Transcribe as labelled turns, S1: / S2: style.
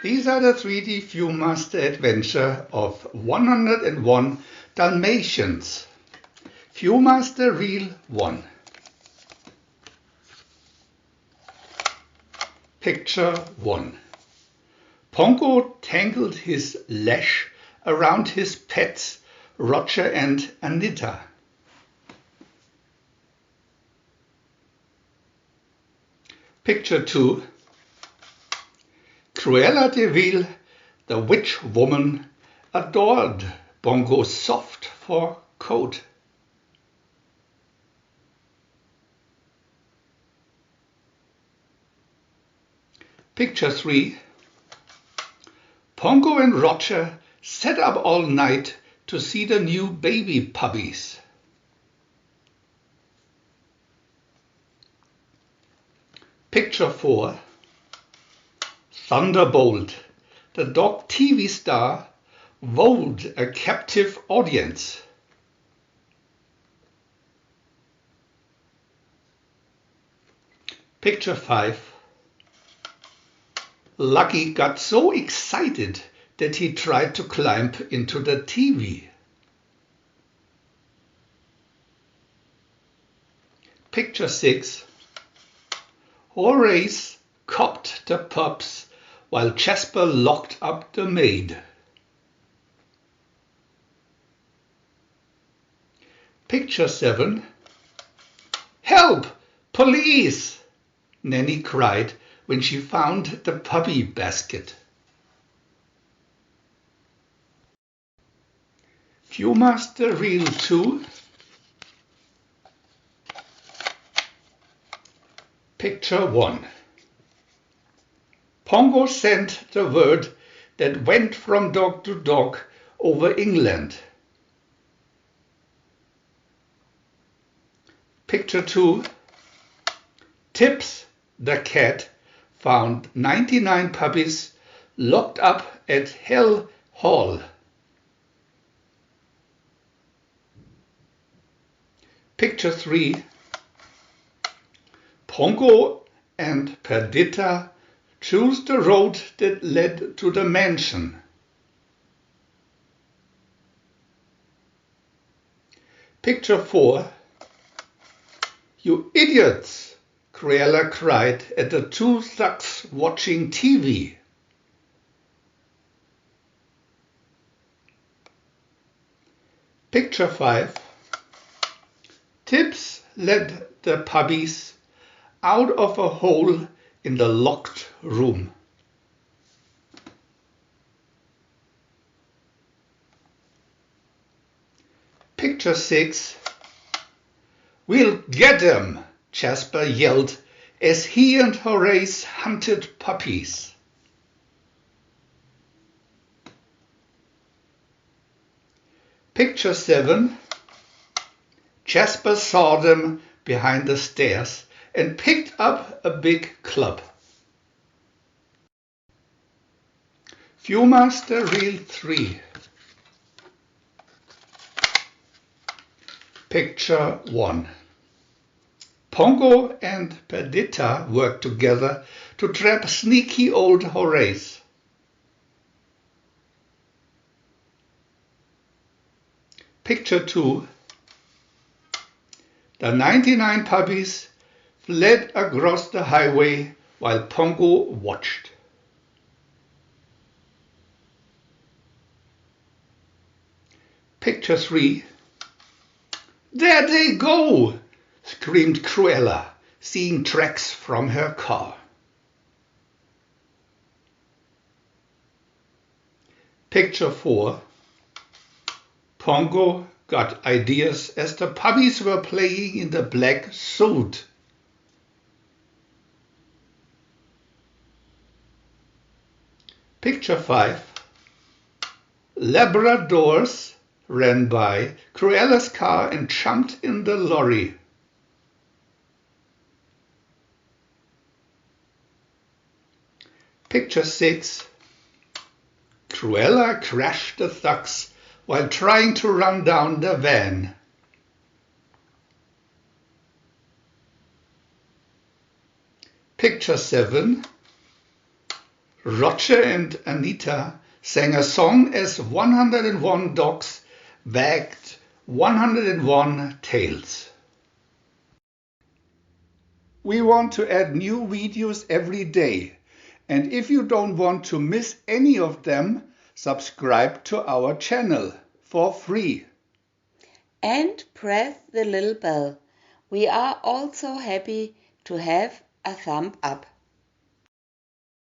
S1: These are the 3D Viewmaster adventure of 101 Dalmatians. Viewmaster Reel 1. Picture 1. Pongo tangled his lash around his pets, Roger and Anita. Picture 2. Cruella De Vil, the witch woman, adored Pongo's soft fur coat. Picture 3. Pongo and Roger sat up all night to see the new baby puppies. Picture 4. Thunderbolt, the dog TV star, Walt a captive audience. Picture 5. Lucky got so excited that he tried to climb into the TV. Picture 6. Horace copped the pups while Jasper locked up the maid. Picture 7. Help! Police! Nanny cried when she found the puppy basket. Viewmaster Reel 2. Picture 1. Pongo sent the word that went from dog to dog over England. Picture 2. Tibbs, the cat, found 99 puppies locked up at Hell Hall. Picture 3. Pongo and Perdita chose the road that led to the mansion. Picture 4. You idiots! Cruella cried at the two thugs watching TV. Picture 5. Tibbs led the puppies out of a hole in the locked room. Picture 6. We'll get 'em! Jasper yelled as he and Horace hunted puppies. Picture 7. Jasper saw them behind the stairs and picked up a big club. Viewmaster Reel 3. Picture 1. Pongo and Perdita worked together to trap sneaky old Horace. Picture 2. The 99 puppies fled across the highway while Pongo watched. Picture 3. There they go! Screamed Cruella, seeing tracks from her car. Picture 4. Pongo got ideas as the puppies were playing in the black suit. Picture 5. Labradors ran by Cruella's car and jumped in the lorry. Picture 6. Cruella crashed the thugs while trying to run down the van. Picture 7. Roger and Anita sang a song as 101 dogs wagged 101 tails. We want to add new videos every day, and if you don't want to miss any of them, subscribe to our channel for free.
S2: And press the little bell. We are also happy to have a thumb up.